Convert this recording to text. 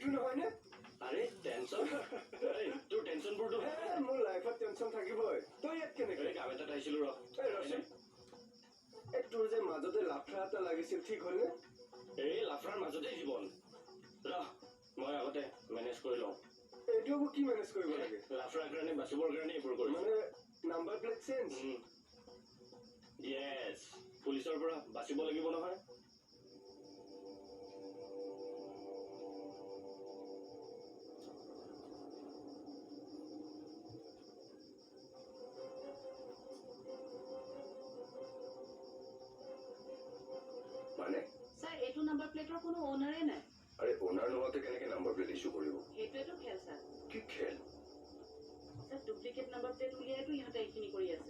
এইটো নহয় নে? আৰে টেনশন তোৰ টেনশন বোৰটো মোৰ লাইফত টেনচন থাকিবই। তই ইয়াত কেনেকে? কাম এটা আহিছিলো ৰচোন তোৰ যে মাজতে লাফৰা এটা লাগিছিল, ঠিক হ'লনে? এই লাফৰাৰ মাজতে জীৱন মই আগতে মেনেজ কৰি লওঁ। এইটো আকৌ কি মেনেজ কৰিব লাগে? লাফৰাৰ কাৰণে বাচিবৰ কাৰণে এইবোৰ কৰিম। মানে নাম্বাৰ প্লেট চেঞ্জ? য়েছ, পুলিচৰ পৰা বাচিব লাগিব নহয়। মানে স্যাৰ এইটো নাম্বাৰ প্লেটৰ কোনো ওনাৰে নাই। আৰে ওনাৰ নোহোৱাকে কেনেকে নাম্বাৰ প্লেট ইস্যু কৰিব? সেইটোৱেতো খেল স্যাৰ। কি খেল? স্যাৰ ডুপ্লিকেট নাম্বাৰ প্লেট উলিয়াইতো ইহঁতে এইখিনি কৰি আছে।